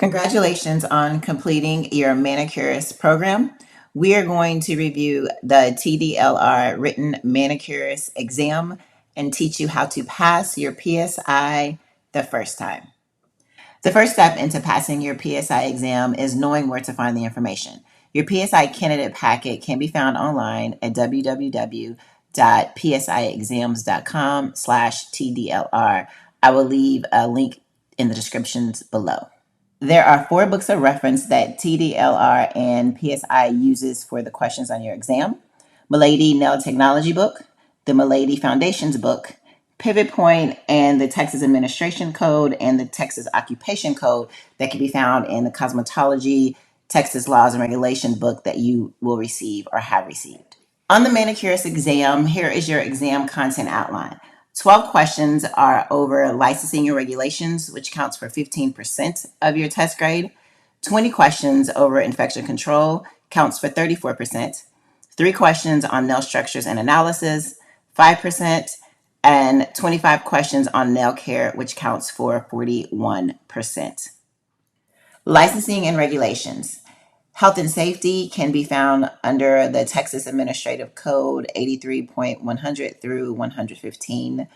Congratulations on completing your manicurist program. We are going to review the TDLR written manicurist exam and teach you how to pass your PSI the first time. The first step into passing your PSI exam is knowing where to find the information. Your PSI Candidate Packet can be found online at www.psiexams.com/TDLR. I will leave a link in the descriptions below. There are 4 books of reference that TDLR and PSI uses for the questions on your exam. Milady Nail Technology Book, the Milady Foundations Book, Pivot Point, and the Texas Administration Code and the Texas Occupation Code that can be found in the Cosmetology, Texas Laws and Regulation book that you will receive or have received. On the manicurist exam, here is your exam content outline. 12 questions are over licensing and regulations, which counts for 15% of your test grade. 20 questions over infection control counts for 34%. 3 questions on nail structures and analysis, 5%, and 25 questions on nail care, which counts for 41%. Licensing and regulations. Health and safety can be found under the Texas Administrative Code 83.100 through 115.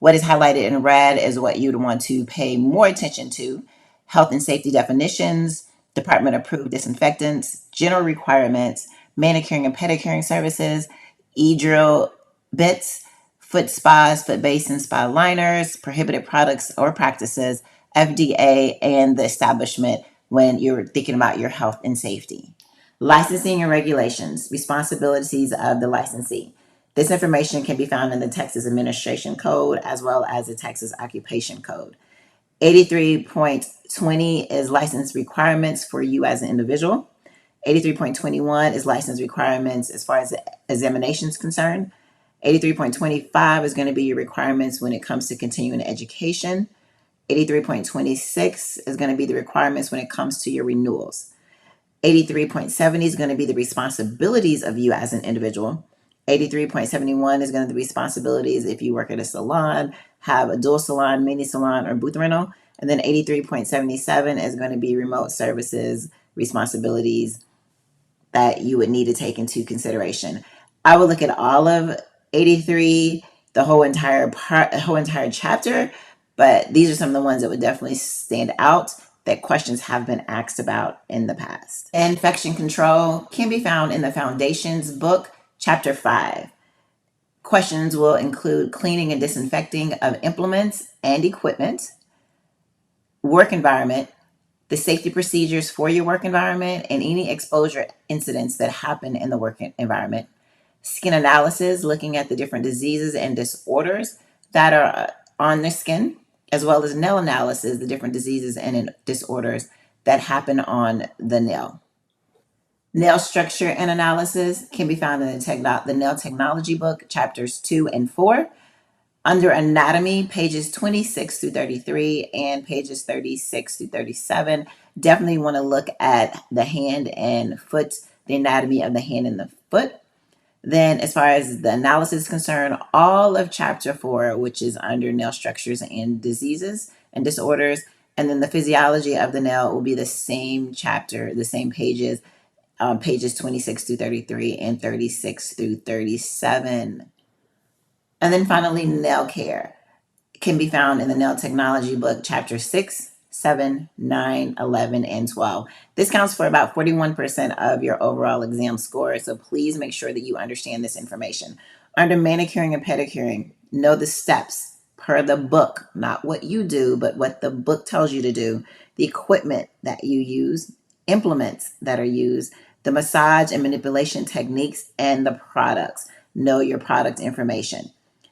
What is highlighted in red is what you'd want to pay more attention to. Health and safety definitions, department approved disinfectants, general requirements, manicuring and pedicuring services, e-drill bits, foot spas, foot basins, spa liners, prohibited products or practices, FDA, and the establishment when you're thinking about your health and safety. Licensing and regulations, responsibilities of the licensee. This information can be found in the Texas Administration Code as well as the Texas Occupation Code. 83.20 is license requirements for you as an individual. 83.21 is license requirements as far as the examination is concerned. 83.25 is going to be your requirements when it comes to continuing education. 83.26 is going to be the requirements when it comes to your renewals. 83.70 is going to be the responsibilities of you as an individual. 83.71 is going to be the responsibilities if you work at a salon, have a dual salon, mini salon, or booth rental. And then 83.77 is going to be remote services responsibilities that you would need to take into consideration. I would look at all of 83, the whole entire chapter, but these are some of the ones that would definitely stand out that questions have been asked about in the past. Infection control can be found in the Foundations book, chapter 5. Questions will include cleaning and disinfecting of implements and equipment, work environment, the safety procedures for your work environment, and any exposure incidents that happen in the work environment. Skin analysis, looking at the different diseases and disorders that are on the skin, as well as nail analysis, the different diseases and disorders that happen on the nail. Nail structure and analysis can be found in the Nail Technology book, chapters 2 and 4. Under anatomy, pages 26 through 33 and pages 36 through 37. Definitely want to look at the hand and foot, the anatomy of the hand and the foot. Then as far as the analysis is concerned, all of chapter 4, which is under nail structures and diseases and disorders, and then the physiology of the nail will be the same chapter, the same pages, pages 26 through 33 and 36 through 37. And then finally, nail care can be found in the Nail Technology book, chapter 6, 7, 9, 11, and 12. This counts for about 41% of your overall exam score, so please make sure that you understand this information. Under manicuring and pedicuring, know the steps per the book, not what you do, but what the book tells you to do, the equipment that you use, implements that are used, the massage and manipulation techniques, and the products. Know your product information.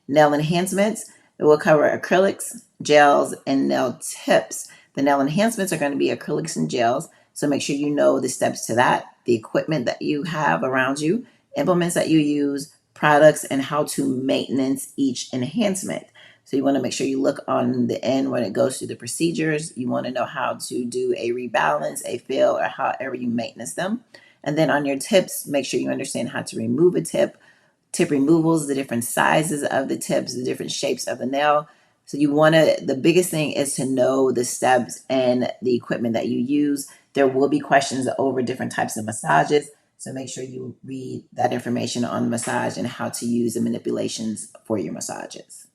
Nail enhancements, it will cover acrylics, gels, and nail tips. The nail enhancements are going to be acrylics and gels, so make sure you know the steps to that, the equipment that you have around you, implements that you use, products, and how to maintenance each enhancement. So you want to make sure you look on the end when it goes through the procedures. You want to know how to do a rebalance, a fill, or however you maintenance them. And then on your tips, make sure you understand how to remove a tip removals, the different sizes of the tips, the different shapes of the nail, So the biggest thing is to know the steps and the equipment that you use. There will be questions over different types of massages. So make sure you read that information on the massage and how to use the manipulations for your massages.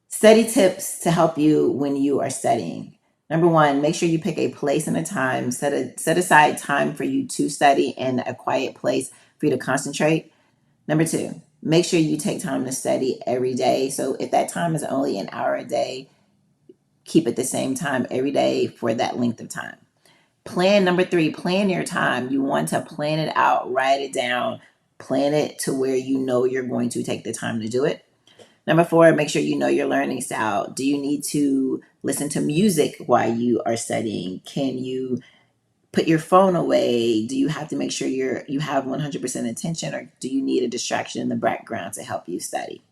Study tips to help you when you are studying. Number one, make sure you pick a place and a time. Set aside time for you to study in a quiet place for you to concentrate. Number two, make sure you take time to study every day. So if that time is only an hour a day, keep it the same time every day for that length of time. Number three, plan your time. You want to plan it out, write it down, plan it to where you know you're going to take the time to do it. Number four, make sure you know your learning style. Do you need to listen to music while you are studying? Can you put your phone away? Do you have to make sure you have 100% attention, or do you need a distraction in the background to help you study?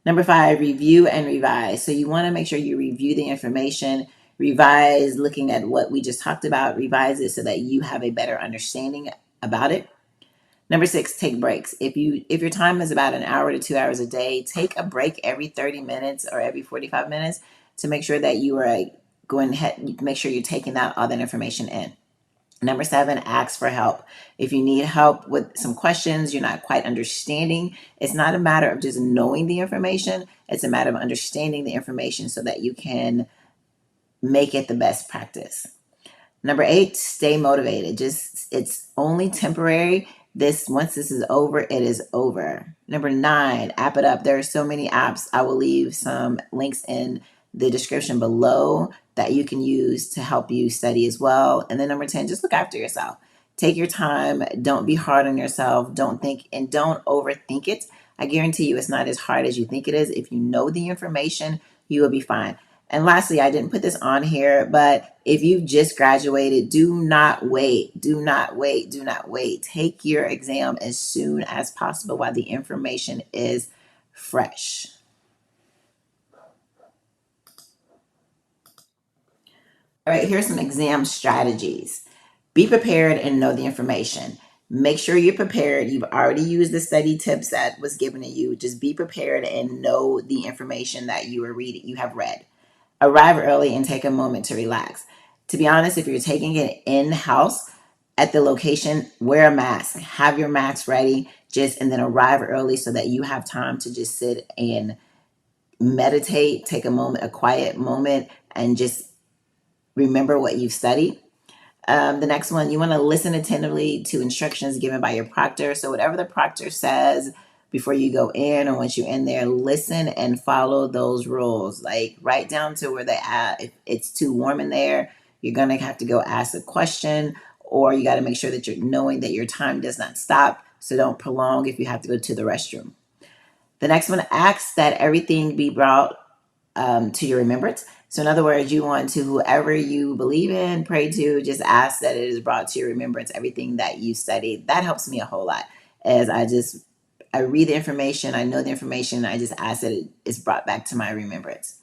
Number five, review and revise. So you want to make sure you review the information, revise looking at what we just talked about, revise it so that you have a better understanding about it. Number six, take breaks. If your time is about an hour to 2 hours a day, take a break every 30 minutes or every 45 minutes to make sure that you are going ahead, make sure you're taking all that information in. Number seven, ask for help. If you need help with some questions you're not quite understanding, it's not a matter of just knowing the information. It's a matter of understanding the information so that you can make it the best practice. Number eight, stay motivated. It's only temporary. Once this is over, it is over. Number nine, app it up. There are so many apps. I will leave some links in the description below that you can use to help you study as well. And then number 10, just look after yourself. Take your time. Don't be hard on yourself. Don't overthink it. I guarantee you it's not as hard as you think it is. If you know the information, you will be fine. And lastly, I didn't put this on here, but if you've just graduated, do not wait. Do not wait. Do not wait. Take your exam as soon as possible while the information is fresh. All right, here's some exam strategies. Be prepared and know the information. Make sure you're prepared. You've already used the study tips that was given to you. Just be prepared and know the information that you have read. Arrive early and take a moment to relax. To be honest, if you're taking it in-house at the location, wear a mask. Have your mask ready, and then arrive early so that you have time to just sit and meditate, take a quiet moment, and just remember what you've studied. The next one, you want to listen attentively to instructions given by your proctor. So whatever the proctor says before you go in or once you're in there, listen and follow those rules. Like right down to where they at. If it's too warm in there, you're going to have to go ask a question, or you got to make sure that you're knowing that your time does not stop. So don't prolong if you have to go to the restroom. The next one, ask that everything be brought to your remembrance. So in other words, you want to, whoever you believe in, pray to, just ask that it is brought to your remembrance, everything that you studied. That helps me a whole lot as I read the information, I know the information, I just ask that it is brought back to my remembrance.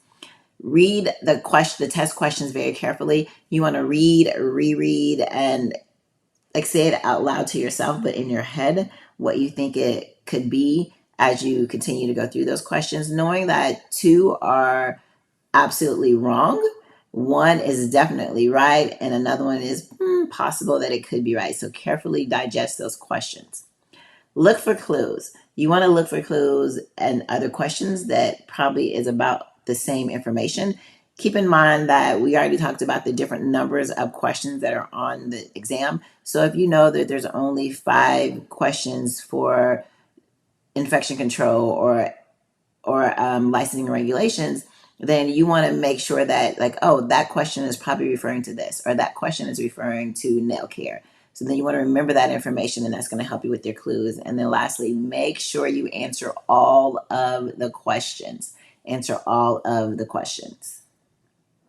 Read the test questions very carefully. You want to read, reread, and say it out loud to yourself, but in your head, what you think it could be as you continue to go through those questions, knowing that two are absolutely wrong. One is definitely right, and another one is possible that it could be right. So carefully digest those questions. Look for clues. You want to look for clues and other questions that probably is about the same information. Keep in mind that we already talked about the different numbers of questions that are on the exam. So if you know that there's only 5 questions for infection control or licensing and regulations, then you want to make sure that that question is probably referring to this, or that question is referring to nail care. So then you want to remember that information, and that's going to help you with your clues. And then lastly, make sure you answer all of the questions. Answer all of the questions.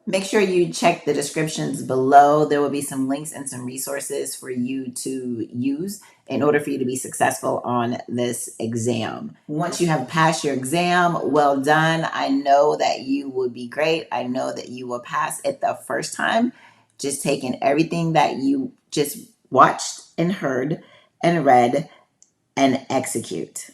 Make sure you check the descriptions below. There will be some links and some resources for you to use in order for you to be successful on this exam. Once you have passed your exam, well done. I know that you will be great. I know that you will pass it the first time. Just taking everything that you just watched and heard and read and execute.